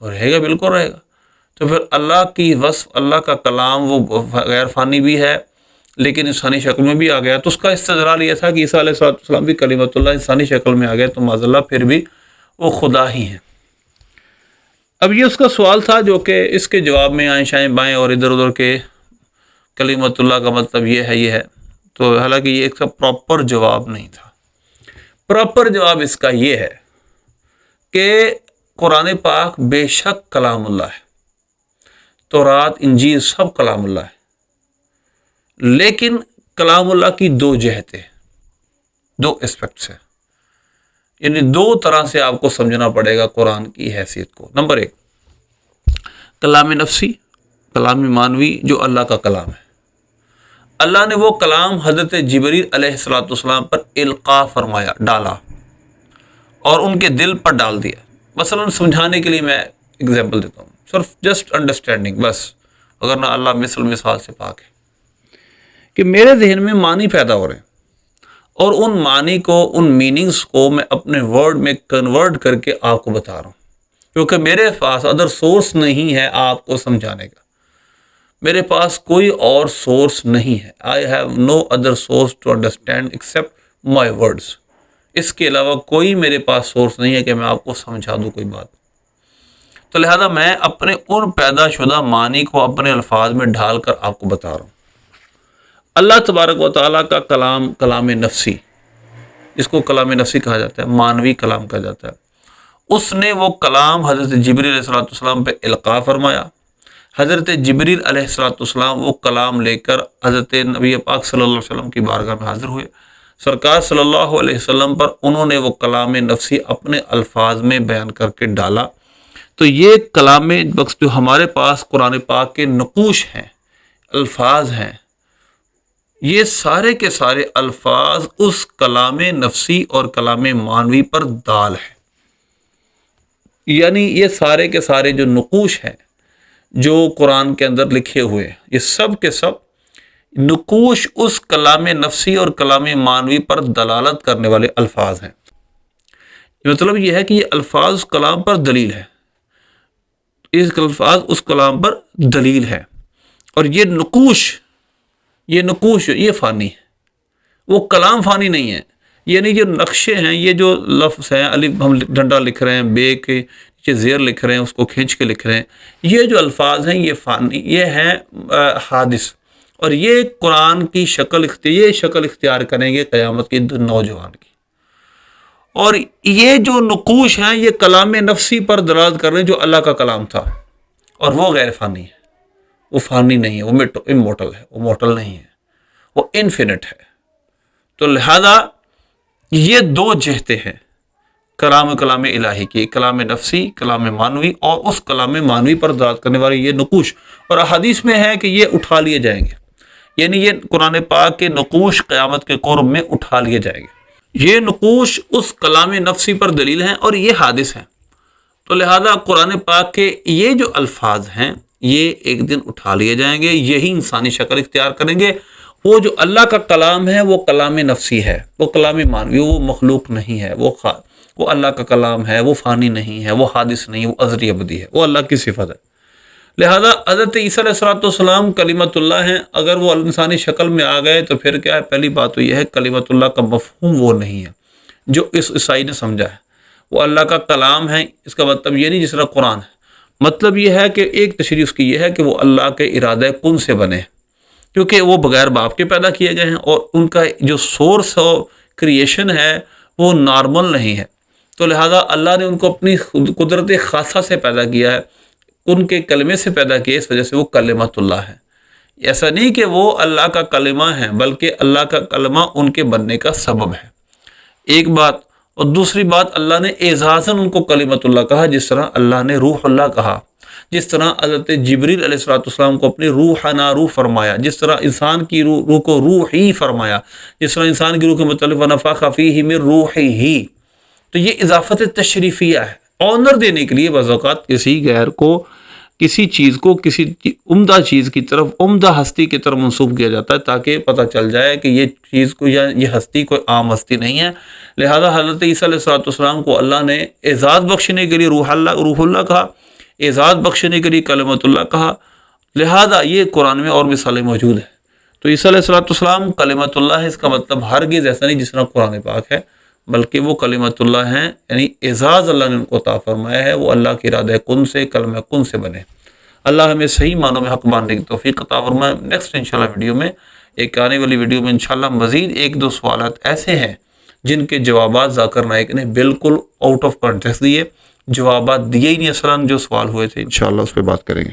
وہ رہے گا، بالکل رہے گا۔ تو پھر اللہ کی وصف، اللہ کا کلام وہ غیر فانی بھی ہے لیکن انسانی شکل میں بھی آ گیا، تو اس کا استدلال یہ تھا کہ عیسیٰ علیہ السلام بھی کلمۃ اللہ انسانی شکل میں آ گئے، تو معاذ اللہ پھر بھی وہ خدا ہی ہیں۔ اب یہ اس کا سوال تھا جو کہ اس کے جواب میں آئیں شائیں بائیں اور ادھر ادھر کے کلمۃ اللہ کا مطلب یہ ہے، تو حالانکہ یہ ایک پراپر جواب نہیں تھا۔ پراپر جواب اس کا یہ ہے کہ قرآن پاک بے شک کلام اللہ ہے، تورات انجیل سب کلام اللہ ہے، لیکن کلام اللہ کی دو جہتیں، دو اسپیکٹس ہیں، یعنی دو طرح سے آپ کو سمجھنا پڑے گا قرآن کی حیثیت کو۔ نمبر ایک، کلام نفسی، کلام مانوی جو اللہ کا کلام ہے۔ اللہ نے وہ کلام حضرت جبریل علیہ السلام پر القاء فرمایا، ڈالا، اور ان کے دل پر ڈال دیا۔ مثلا سمجھانے کے لیے میں اگزامپل دیتا ہوں، صرف جسٹ انڈرسٹینڈنگ بس، اگر نہ اللہ مثال سے پاک ہے، کہ میرے ذہن میں معنی پیدا ہو رہے ہیں اور ان معنی کو، ان میننگز کو میں اپنے ورڈ میں کنورٹ کر کے آپ کو بتا رہا ہوں، کیونکہ میرے پاس ادر سورس نہیں ہے آپ کو سمجھانے کا، میرے پاس کوئی اور سورس نہیں ہے۔ I have no other source to understand except my words۔ اس کے علاوہ کوئی میرے پاس سورس نہیں ہے کہ میں آپ کو سمجھا دوں کوئی بات، تو لہذا میں اپنے ان پیدا شدہ معنی کو اپنے الفاظ میں ڈھال کر آپ کو بتا رہا ہوں۔ اللہ تبارک و تعالیٰ کا کلام، کلام نفسی، اس کو کلام نفسی کہا جاتا ہے، مانوی کلام کہا جاتا ہے۔ اس نے وہ کلام حضرت جبریل علیہ السلام پہ القاء فرمایا۔ حضرت جبریل علیہ السلام وہ کلام لے کر حضرت نبی پاک صلی اللہ علیہ وسلم کی بارگاہ میں حاضر ہوئے۔ سرکار صلی اللہ علیہ وسلم پر انہوں نے وہ کلام نفسی اپنے الفاظ میں بیان کر کے ڈالا۔ تو یہ کلام بخش جو ہمارے پاس قرآن پاک کے نقوش ہیں، الفاظ ہیں، یہ سارے کے سارے الفاظ اس کلام نفسی اور کلام مانوی پر دال ہے۔ یعنی یہ سارے کے سارے جو نقوش ہیں جو قرآن کے اندر لکھے ہوئے ہیں، یہ سب کے سب نقوش اس کلام نفسی اور کلام مانوی پر دلالت کرنے والے الفاظ ہیں۔ مطلب یہ ہے کہ یہ الفاظ کلام پر دلیل ہے، اس الفاظ اس کلام پر دلیل ہے، اور یہ نقوش یہ فانی ہے، وہ کلام فانی نہیں ہے۔ یعنی جو نقشے ہیں، یہ جو لفظ ہیں، الف ہم ڈنڈا لکھ رہے ہیں، بے کے نیچے زیر لکھ رہے ہیں، اس کو کھینچ کے لکھ رہے ہیں، یہ جو الفاظ ہیں یہ فانی، یہ ہیں حادث، اور یہ قرآن کی یہ شکل اختیار کریں گے قیامت کے نوجوان کی۔ اور یہ جو نقوش ہیں یہ کلام نفسی پر دلالت کر رہے ہیں جو اللہ کا کلام تھا، اور وہ غیر فانی ہے، وہ فانی نہیں ہے، وہ امورٹل ہے، وہ مورٹل نہیں ہے، وہ انفینٹ ہے۔ تو لہذا یہ دو جہتیں ہیں کلام الہی کی، کلام نفسی، کلام مانوی، اور اس کلام مانوی پر دلالت کرنے والے یہ نقوش، اور احادیث میں ہے کہ یہ اٹھا لیے جائیں گے، یعنی یہ قرآن پاک کے نقوش قیامت کے قرب میں اٹھا لیے جائیں گے۔ یہ نقوش اس کلام نفسی پر دلیل ہیں اور یہ حادث ہیں، تو لہذا قرآن پاک کے یہ جو الفاظ ہیں یہ ایک دن اٹھا لیے جائیں گے، یہی انسانی شکل اختیار کریں گے۔ وہ جو اللہ کا کلام ہے وہ کلام نفسی ہے، وہ کلام مانوی، وہ مخلوق نہیں ہے، وہ اللہ کا کلام ہے، وہ فانی نہیں ہے، وہ حادث نہیں ہے، وہ ازلی ابدی ہے، وہ اللہ کی صفت ہے۔ لہذا حضرت عیسیٰ علیہ السلام کلمت اللہ ہیں، اگر وہ انسانی شکل میں آ گئے تو پھر کیا ہے؟ پہلی بات تو یہ ہے کلمت اللہ کا مفہوم وہ نہیں ہے جو اس عیسائی نے سمجھا ہے، وہ اللہ کا کلام ہے۔ اس کا مطلب یہ نہیں جس طرح قرآن ہے، مطلب یہ ہے کہ ایک تشریح اس کی یہ ہے کہ وہ اللہ کے ارادہ کن سے بنے، کیونکہ وہ بغیر باپ کے پیدا کیے گئے ہیں، اور ان کا جو سورس آف کریشن ہے وہ نارمل نہیں ہے، تو لہذا اللہ نے ان کو اپنی قدرت خاصہ سے پیدا کیا ہے، ان کے کلمے سے پیدا کیا، اس وجہ سے وہ کلمت اللہ ہے۔ ایسا نہیں کہ وہ اللہ کا کلمہ ہے، بلکہ اللہ کا کلمہ ان کے بننے کا سبب ہے، ایک بات۔ اور دوسری بات، اللہ نے اعزازاً ان کو کلمت اللہ کہا، جس طرح اللہ نے روح اللہ کہا، جس طرح حضرت جبریل علیہ السلام کو اپنی روح فرمایا، جس طرح انسان کی روح کو روح ہی فرمایا، جس طرح انسان کی روح کے متعلق ونفخ فیہ من روحہ۔ تو یہ اضافت تشریفیہ ہے، آنر دینے کے لیے بعض اوقات کسی غیر کو، کسی چیز کو، کسی عمدہ چیز کی طرف، عمدہ ہستی کی طرف منسوب کیا جاتا ہے تاکہ پتہ چل جائے کہ یہ چیز کو یا یہ ہستی کوئی عام ہستی نہیں ہے۔ لہذا حضرت عیسیٰ علیہ السلام کو اللہ نے اعزاز بخشنے کے لیے روح اللہ کہا، اعزاز بخشنے کے لیے کلمۃ اللہ کہا، لہذا یہ قرآن میں اور مثالیں موجود ہیں۔ تو عیسیٰ علیہ السلام کلمۃ اللہ ہے، اس کا مطلب ہرگز ایسا نہیں جس طرح قرآن پاک ہے، بلکہ وہ کلمۃ اللہ ہیں، یعنی اعزاز اللہ نے ان کو عطا فرمایا ہے، وہ اللہ کے ارادہ کن سے، کلمہ کن سے بنے۔ اللہ ہمیں صحیح معنوں میں حق ماننے کی توفیق عطا فرمائے۔ نیکسٹ انشاءاللہ ویڈیو میں، ایک آنے والی ویڈیو میں انشاءاللہ مزید ایک دو سوالات ایسے ہیں جن کے جوابات ذاکر نائک نے بالکل آؤٹ آف کنٹیکسٹ دیے، جوابات دیے ہی نہیں، اصلاً جو سوال ہوئے تھے، انشاءاللہ اس پہ بات کریں گے۔